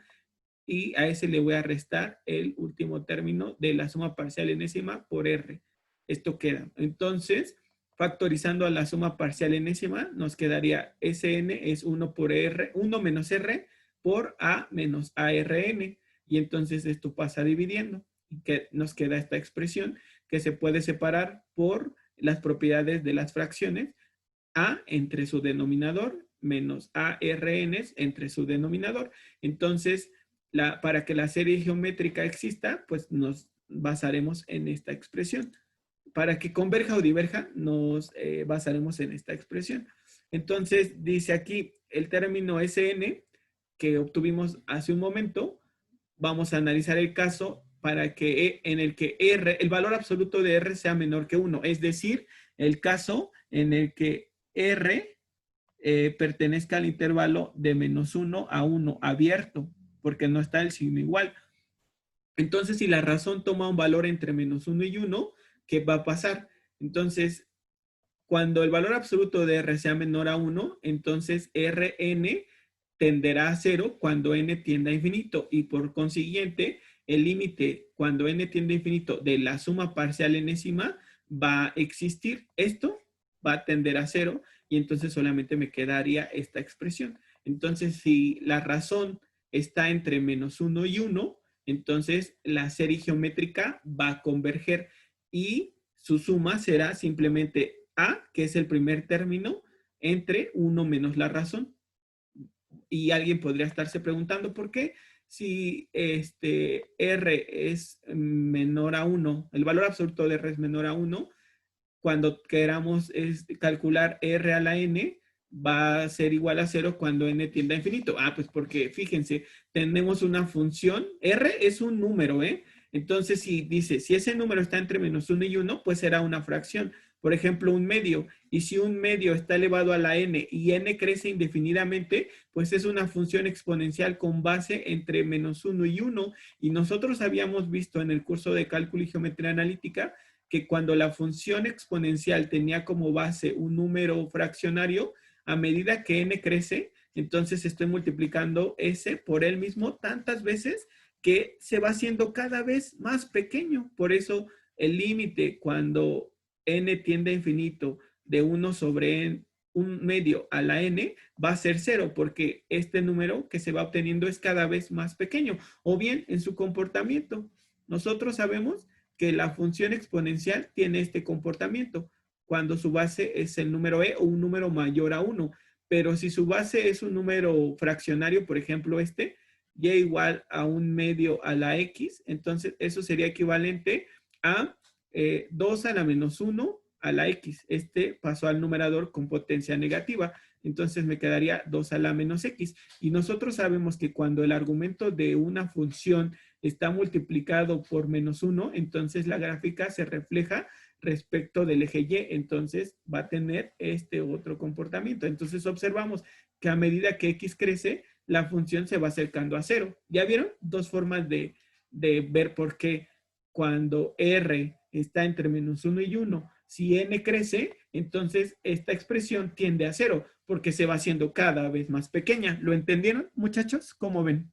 y a ese le voy a restar el último término de la suma parcial enésima por R. Esto queda. Entonces, factorizando a la suma parcial enésima, nos quedaría Sn es 1 por R, 1 menos R por A menos ARN. Y entonces esto pasa dividiendo, y que nos queda esta expresión que se puede separar por las propiedades de las fracciones, A entre su denominador menos ARN entre su denominador. Entonces, para que la serie geométrica exista, pues nos basaremos en esta expresión. Para que converja o diverja, nos basaremos en esta expresión. Entonces, dice aquí el término Sn que obtuvimos hace un momento. Vamos a analizar el caso para que en el que R, el valor absoluto de R sea menor que 1. Es decir, el caso en el que R pertenezca al intervalo de menos 1 a 1 abierto, porque no está el signo igual. Entonces, si la razón toma un valor entre menos 1 y 1, ¿qué va a pasar? Entonces, cuando el valor absoluto de R sea menor a 1, entonces Rn tenderá a 0 cuando n tienda a infinito, y por consiguiente, el límite cuando n tiende a infinito de la suma parcial enésima va a existir. Esto va a tender a 0, y entonces solamente me quedaría esta expresión. Entonces, si la razón está entre menos 1 y 1, entonces la serie geométrica va a converger, y su suma será simplemente A, que es el primer término, entre 1 menos la razón. Y alguien podría estarse preguntando por qué, si R es menor a 1, el valor absoluto de R es menor a 1, cuando queramos calcular R a la N, va a ser igual a 0 cuando N tiende a infinito. Pues porque, fíjense, tenemos una función, R es un número, Entonces, si dice, si ese número está entre menos 1 y 1, pues será una fracción. Por ejemplo, un medio. Y si un medio está elevado a la N y N crece indefinidamente, pues es una función exponencial con base entre menos 1 y 1. Y nosotros habíamos visto en el curso de cálculo y geometría analítica que cuando la función exponencial tenía como base un número fraccionario, a medida que n crece, entonces estoy multiplicando s por él mismo tantas veces que se va haciendo cada vez más pequeño. Por eso el límite cuando n tiende a infinito de 1 sobre un medio a la n va a ser 0, porque este número que se va obteniendo es cada vez más pequeño. O bien en su comportamiento. Nosotros sabemos que la función exponencial tiene este comportamiento cuando su base es el número e o un número mayor a 1. Pero si su base es un número fraccionario, por ejemplo y igual a un medio a la x, entonces eso sería equivalente a 2 a la menos 1 a la x. Pasó al numerador con potencia negativa, entonces me quedaría 2 a la menos x. Y nosotros sabemos que cuando el argumento de una función está multiplicado por menos 1, entonces la gráfica se refleja respecto del eje Y, entonces va a tener este otro comportamiento. Entonces observamos que a medida que x crece, la función se va acercando a 0. ¿Ya vieron? Dos formas de ver por qué cuando R está entre menos 1 y 1, si n crece, entonces esta expresión tiende a 0, porque se va haciendo cada vez más pequeña. ¿Lo entendieron, muchachos? ¿Cómo ven?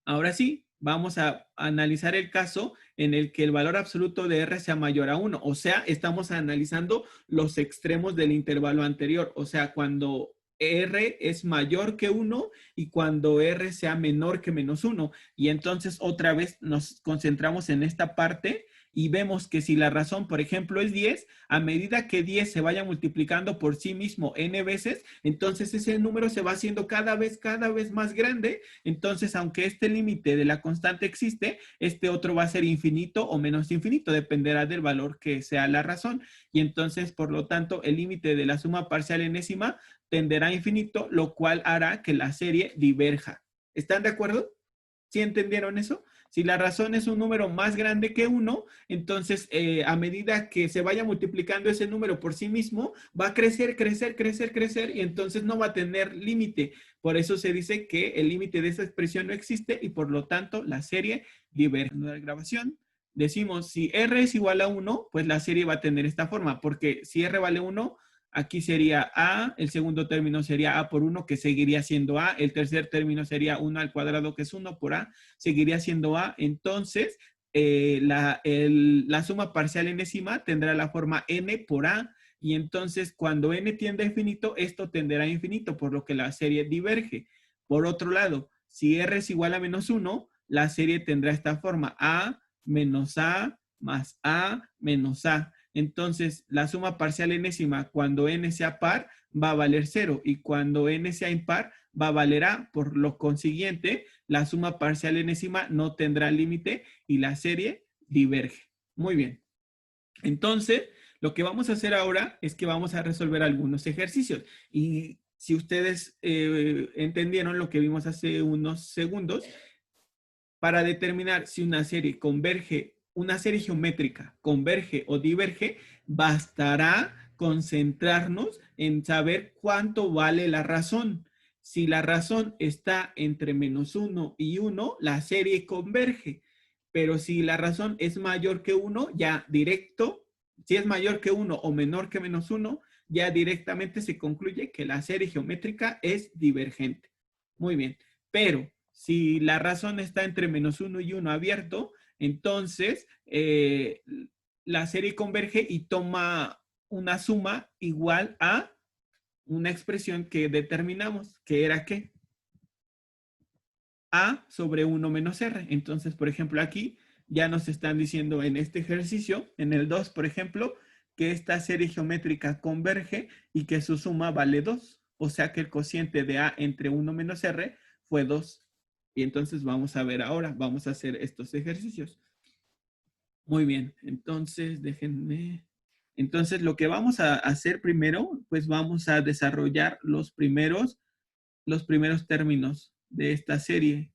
Ahora sí, vamos a analizar el caso en el que el valor absoluto de R sea mayor a 1. O sea, estamos analizando los extremos del intervalo anterior. O sea, cuando R es mayor que 1 y cuando R sea menor que menos 1. Y entonces otra vez nos concentramos en esta parte y vemos que si la razón, por ejemplo, es 10, a medida que 10 se vaya multiplicando por sí mismo n veces, entonces ese número se va haciendo cada vez más grande. Entonces, aunque este límite de la constante existe, este otro va a ser infinito o menos infinito, dependerá del valor que sea la razón. Y entonces, por lo tanto, el límite de la suma parcial enésima tenderá a infinito, lo cual hará que la serie diverja. ¿Están de acuerdo? ¿Sí entendieron eso? Si la razón es un número más grande que 1, entonces a medida que se vaya multiplicando ese número por sí mismo, va a crecer, crecer, crecer, crecer y entonces no va a tener límite. Por eso se dice que el límite de esa expresión no existe y por lo tanto la serie diverge. En la grabación decimos si R es igual a 1, pues la serie va a tener esta forma, porque si R vale 1, aquí sería A, el segundo término sería A por 1, que seguiría siendo A, el tercer término sería 1 al cuadrado, que es 1 por A, seguiría siendo A, entonces la suma parcial enésima tendrá la forma N por A, y entonces cuando N tiende a infinito, esto tenderá a infinito, por lo que la serie diverge. Por otro lado, si R es igual a menos 1, la serie tendrá esta forma, A menos A más A menos A. Entonces, la suma parcial enésima cuando n sea par va a valer 0 y cuando n sea impar va a valer a. Por lo consiguiente, la suma parcial enésima no tendrá límite y la serie diverge. Muy bien. Entonces, lo que vamos a hacer ahora es que vamos a resolver algunos ejercicios. Y si ustedes entendieron lo que vimos hace unos segundos, para determinar si una serie converge, una serie geométrica converge o diverge, bastará concentrarnos en saber cuánto vale la razón. Si la razón está entre menos 1 y 1, la serie converge. Pero si la razón es mayor que 1, ya directo, si es mayor que 1 o menor que menos 1, ya directamente se concluye que la serie geométrica es divergente. Muy bien, pero si la razón está entre menos 1 y 1 abierto, entonces la serie converge y toma una suma igual a una expresión que determinamos, que era ¿qué? A sobre 1 menos R. Entonces, por ejemplo, aquí ya nos están diciendo en este ejercicio, en el 2, por ejemplo, que esta serie geométrica converge y que su suma vale 2. O sea que el cociente de A entre 1 menos R fue 2. Y entonces vamos a ver ahora, vamos a hacer estos ejercicios. Muy bien, entonces déjenme. Entonces lo que vamos a hacer primero, pues vamos a desarrollar los primeros términos de esta serie.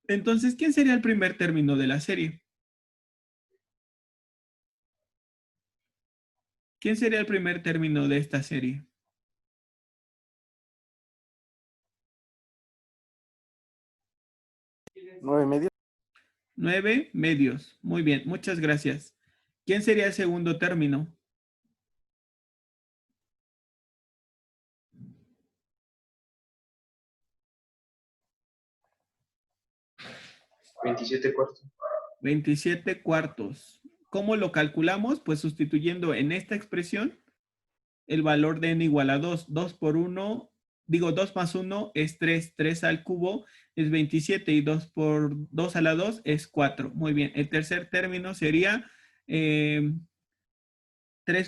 Entonces, ¿quién sería el primer término de la serie? ¿Quién sería el primer término de esta serie? 9 medios. 9 medios. Muy bien, muchas gracias. ¿Quién sería el segundo término? 27 cuartos. 27 cuartos. ¿Cómo lo calculamos? Pues sustituyendo en esta expresión el valor de n igual a 2. 2 por 1, digo 2 más 1 es 3. 3 al cubo es 27 y 2 por 2 a la 2 es 4. Muy bien. El tercer término sería 3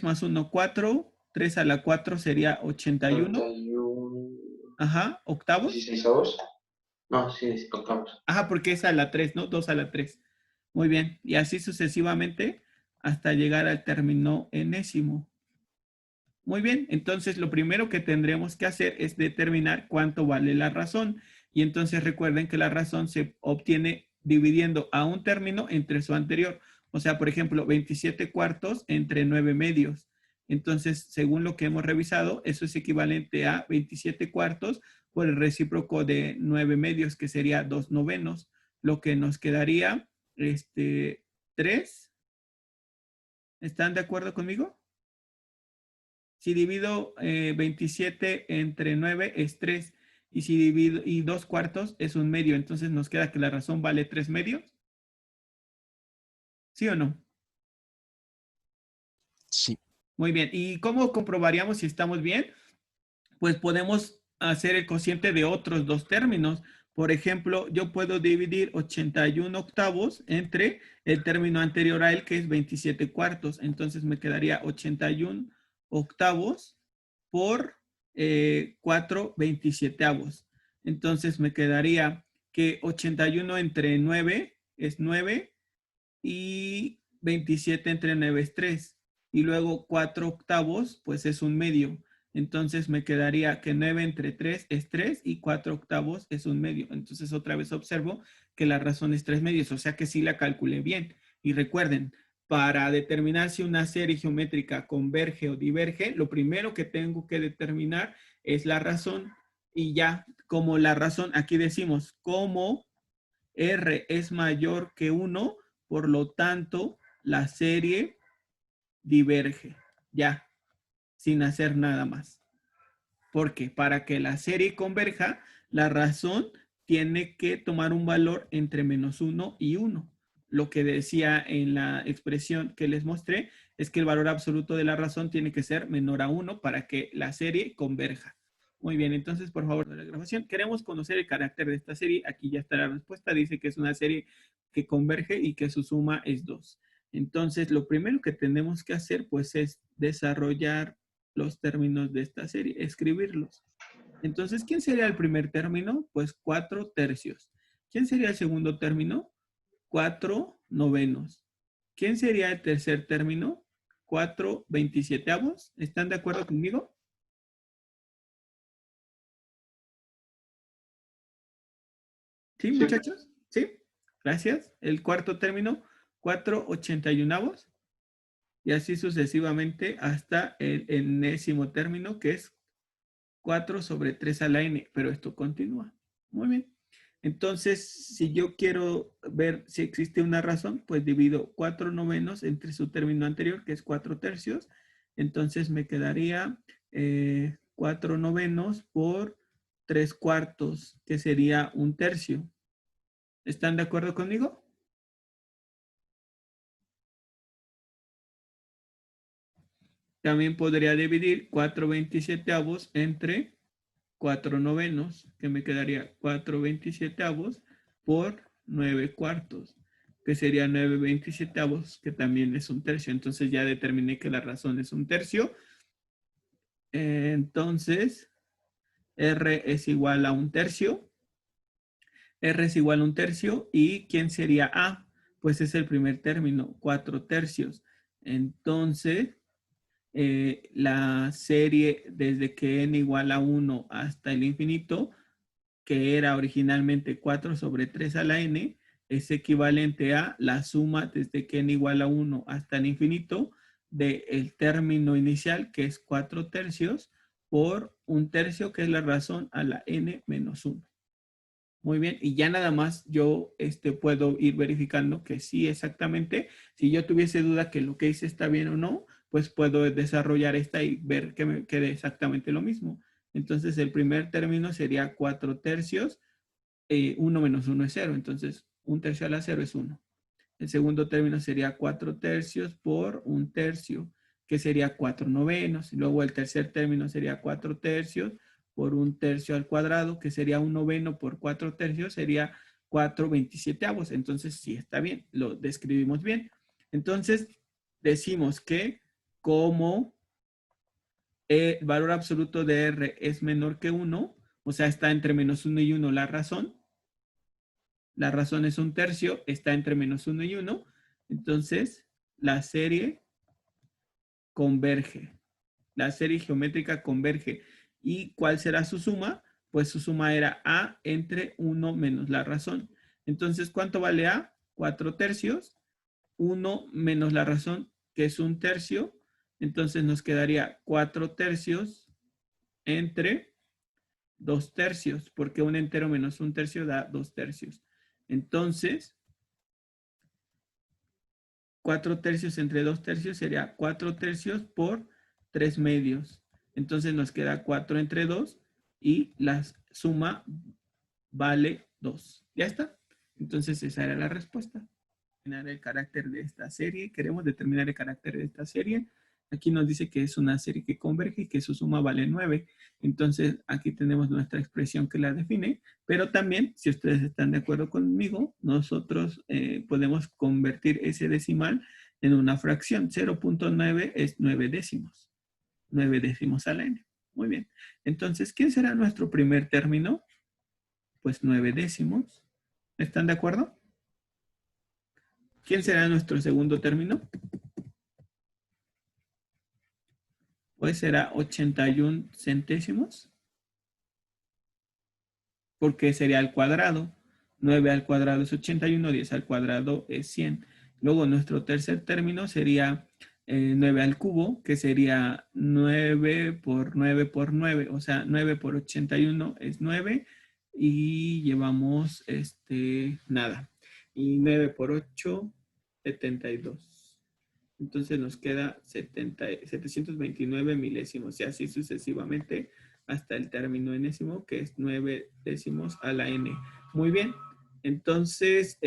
más 1, 4. 3 a la 4 sería 81. 81. Ajá, octavos. 16 avos. No, sí, octavos. Ajá, porque es a la 3, ¿no? 2 a la 3. Muy bien. Y así sucesivamente hasta llegar al término enésimo. Muy bien, entonces lo primero que tendremos que hacer es determinar cuánto vale la razón. Y entonces recuerden que la razón se obtiene dividiendo a un término entre su anterior. O sea, por ejemplo, 27 cuartos entre 9 medios. Entonces, según lo que hemos revisado, eso es equivalente a 27 cuartos por el recíproco de 9 medios, que sería 2 novenos. Lo que nos quedaría, 3. ¿Están de acuerdo conmigo? Si divido 27 entre 9 es 3. Y si divido y 2 cuartos es 1 medio. Entonces nos queda que la razón vale 3 medios. ¿Sí o no? Sí. Muy bien. ¿Y cómo comprobaríamos si estamos bien? Pues podemos hacer el cociente de otros dos términos. Por ejemplo, yo puedo dividir 81 octavos entre el término anterior a él, que es 27 cuartos. Entonces me quedaría 81 octavos por 4 27avos. Entonces me quedaría que 81 entre 9 es 9 y 27 entre 9 es 3. Y luego 4 octavos, pues es 1 medio. Entonces me quedaría que 9 entre 3 es 3 y 4 octavos es 1/2. Entonces otra vez observo que la razón es 3/2, o sea que sí la calculé bien. Y recuerden, para determinar si una serie geométrica converge o diverge, lo primero que tengo que determinar es la razón. Y ya, como la razón, aquí decimos, como R es mayor que 1, por lo tanto, la serie diverge. Ya, sin hacer nada más. Porque para que la serie converja, la razón tiene que tomar un valor entre -1 y 1. Lo que decía en la expresión que les mostré es que el valor absoluto de la razón tiene que ser menor a 1 para que la serie converja. Muy bien, entonces por favor de la grabación. Queremos conocer el carácter de esta serie. Aquí ya está la respuesta. Dice que es una serie que converge y que su suma es 2. Entonces lo primero que tenemos que hacer pues es desarrollar los términos de esta serie, escribirlos. Entonces, ¿quién sería el primer término? Pues 4 tercios. ¿Quién sería el segundo término? 4 novenos. ¿Quién sería el tercer término? 4 27avos. ¿Están de acuerdo conmigo? ¿Sí, Sí. muchachos? ¿Sí? Gracias. El cuarto término, 4 81avos. Y así sucesivamente hasta el enésimo término, que es 4 sobre 3 a la n, pero esto continúa. Muy bien. Entonces, si yo quiero ver si existe una razón, pues divido 4 novenos entre su término anterior, que es 4 tercios. Entonces me quedaría 4 novenos por 3 cuartos, que sería 1/3. ¿Están de acuerdo conmigo? También podría dividir 4 27avos entre 4 novenos, que me quedaría 4 27avos por 9 cuartos, que sería 9 27avos, que también es 1/3. Entonces ya determiné que la razón es 1/3. Entonces, R es igual a 1/3. R es igual a 1/3. ¿Y quién sería A? Pues es el primer término, 4 tercios. Entonces, la serie desde que n igual a 1 hasta el infinito, que era originalmente 4 sobre 3 a la n, es equivalente a la suma desde que n igual a 1 hasta el infinito del término inicial, que es 4 tercios, por 1/3, que es la razón a la n menos 1. Muy bien, y ya nada más yo puedo ir verificando que sí, exactamente. Si yo tuviese duda que lo que hice está bien o no, pues puedo desarrollar esta y ver que me quede exactamente lo mismo. Entonces el primer término sería 4 tercios, 1 menos 1 es 0, entonces 1/3 a la 0 es 1. El segundo término sería 4 tercios por 1/3, que sería 4 novenos. Y luego el tercer término sería 4 tercios por 1/3 al cuadrado, que sería 1 noveno por 4 tercios, sería 4 27avos. Entonces, sí, está bien, lo describimos bien. Entonces, decimos que como el valor absoluto de R es menor que 1, o sea, está entre -1 y 1 la razón es 1/3, está entre -1 y 1, entonces la serie converge. La serie geométrica converge. ¿Y cuál será su suma? Pues su suma era A entre 1 menos la razón. Entonces, ¿cuánto vale A? 4 tercios. 1 menos la razón, que es 1/3. Entonces nos quedaría 4 tercios entre 2 tercios, porque un entero menos 1/3 da 2 tercios. Entonces, 4 tercios entre 2 tercios sería 4 tercios por 3 medios. Entonces nos queda 4 entre 2 y la suma vale 2. ¿Ya está? Entonces esa era la respuesta. Determinar el carácter de esta serie. Queremos determinar el carácter de esta serie. Aquí nos dice que es una serie que converge y que su suma vale 9. Entonces aquí tenemos nuestra expresión que la define, pero también, si ustedes están de acuerdo conmigo, nosotros podemos convertir ese decimal en una fracción. 0.9 es 9 décimos. 9 décimos a la n. Muy bien. Entonces, ¿quién será nuestro primer término? Pues 9 décimos. ¿Están de acuerdo? ¿Quién será nuestro segundo término? pues será 81 centésimos, porque sería al cuadrado. 9 al cuadrado es 81, 10 al cuadrado es 100. Luego nuestro tercer término sería 9 al cubo, que sería 9 por 9 por 9, o sea, 9 por 81 es 9 y llevamos nada. Y 9 por 8, 72. Entonces nos queda 729 milésimos y así sucesivamente hasta el término enésimo, que es 9 décimos a la n. Muy bien, entonces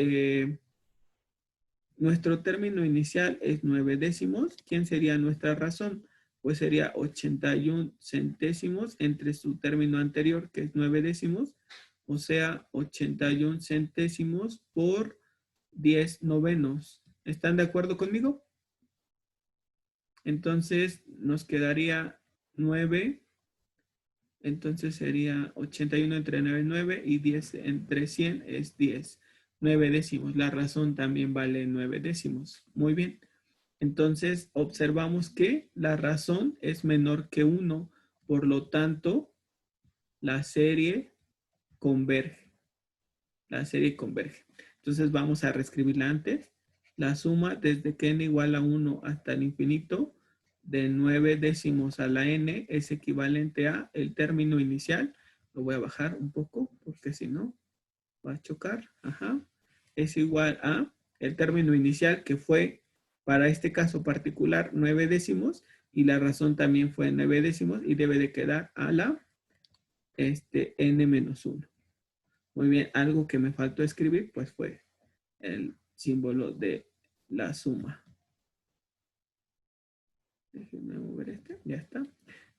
nuestro término inicial es 9 décimos. ¿Quién sería nuestra razón? Pues sería 81 centésimos entre su término anterior, que es 9 décimos, o sea, 81 centésimos por 10 novenos. ¿Están de acuerdo conmigo? Entonces nos quedaría 9. Entonces sería 81 entre 9 es 9 y 10 entre 100 es 10. 9 décimos. La razón también vale 9 décimos. Muy bien. Entonces observamos que la razón es menor que 1. Por lo tanto, la serie converge. La serie converge. Entonces vamos a reescribirla antes. La suma desde que n igual a 1 hasta el infinito de 9 décimos a la n es equivalente a el término inicial. Lo voy a bajar un poco porque si no va a chocar. Ajá. Es igual a el término inicial que fue para este caso particular 9 décimos y la razón también fue 9 décimos y debe de quedar a la n menos 1. Muy bien, algo que me faltó escribir pues fue el símbolo de la suma. Déjenme mover ya está.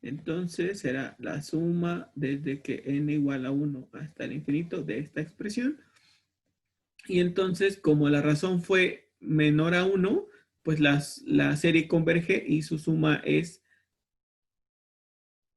Entonces será la suma desde que n igual a 1 hasta el infinito de esta expresión. Y entonces, como la razón fue menor a 1, pues la serie converge y su suma es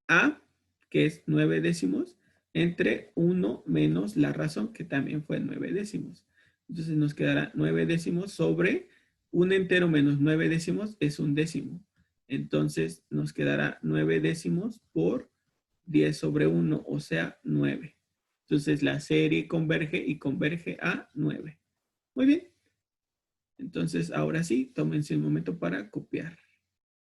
a, que es 9 décimos, entre 1 menos la razón, que también fue 9 décimos. Entonces nos quedará 9 décimos sobre un entero menos 9 décimos es un décimo. Entonces nos quedará 9 décimos por 10 sobre 1, o sea, 9. Entonces la serie converge y converge a 9. Muy bien. Entonces ahora sí, tómense un momento para copiar.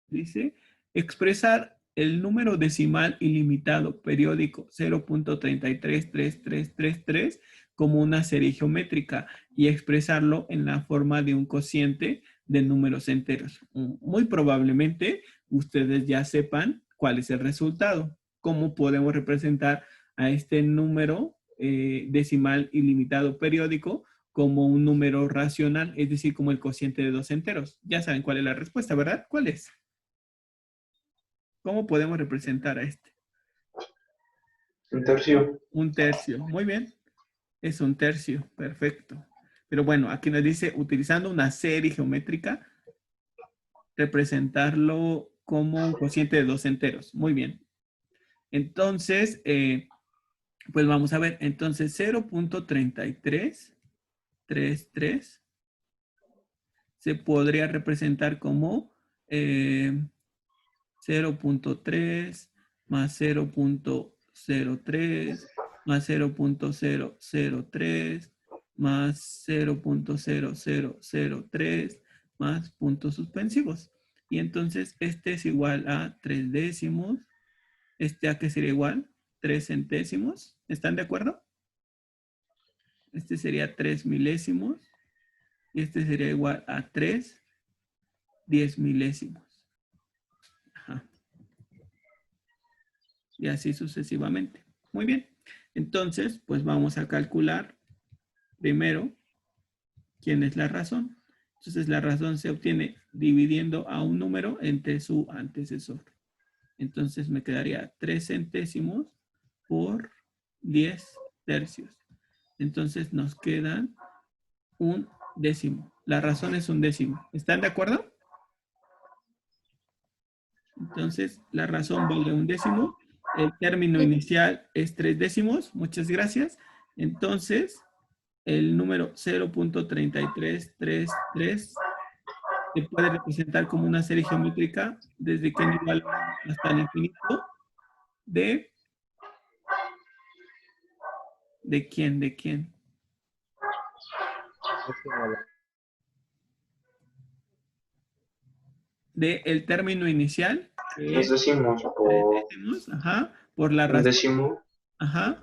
Dice, expresar el número decimal ilimitado periódico 0.333333 como una serie geométrica y expresarlo en la forma de un cociente de números enteros. Muy probablemente ustedes ya sepan cuál es el resultado. ¿Cómo podemos representar a este número decimal ilimitado periódico como un número racional, es decir, como el cociente de dos enteros? Ya saben cuál es la respuesta, ¿verdad? ¿Cuál es? ¿Cómo podemos representar a este? Un tercio. Un tercio. Muy bien. Es un tercio. Perfecto. Pero bueno, aquí nos dice, utilizando una serie geométrica, representarlo como un cociente de dos enteros. Muy bien. Entonces, pues vamos a ver. Entonces, 0.3333 se podría representar como 0.3 más 0.03 más 0.003 más 0.0003 más puntos suspensivos. Y entonces este es igual a 3 décimos. ¿Este a qué sería igual? 3 centésimos. ¿Están de acuerdo? Este sería 3 milésimos. Y este sería igual a 3 10 milésimos. Ajá. Y así sucesivamente. Muy bien. Entonces, pues vamos a calcular primero quién es la razón. Entonces, la razón se obtiene dividiendo a un número entre su antecesor. Entonces, me quedaría 3 centésimos por 10 tercios. Entonces, nos quedan un décimo. La razón es un décimo. ¿Están de acuerdo? Entonces, la razón vale un décimo. El término inicial es 3 décimos. Muchas gracias. Entonces, el número 0.3333 se puede representar como una serie geométrica desde que n igual hasta el infinito ¿de quién? ¿De quién? De el término inicial, que Tres es decimos 3 por décimos, ajá, por la un razón, décimo ajá,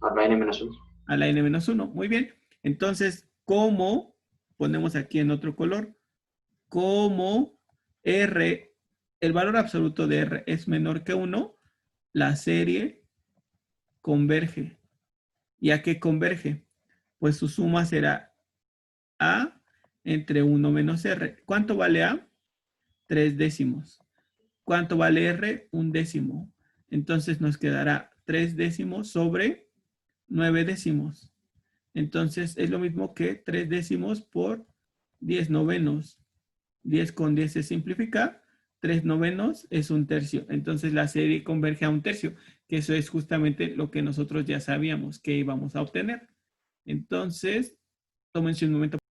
a la n-1. a la n-1. Muy bien. Entonces, como, ponemos aquí en otro color, como R, el valor absoluto de R es menor que 1, la serie converge. ¿Y a qué converge? Pues su suma será A entre 1 menos R. ¿Cuánto vale A? 3 décimos. ¿Cuánto vale R? 1 décimo. Entonces nos quedará 3 décimos sobre 9 décimos. Entonces es lo mismo que 3 décimos por 10 novenos. 10 con 10 se simplifica. 3 novenos es 1 tercio. Entonces la serie converge a 1 tercio, que eso es justamente lo que nosotros ya sabíamos que íbamos a obtener. Entonces, tómense un momento.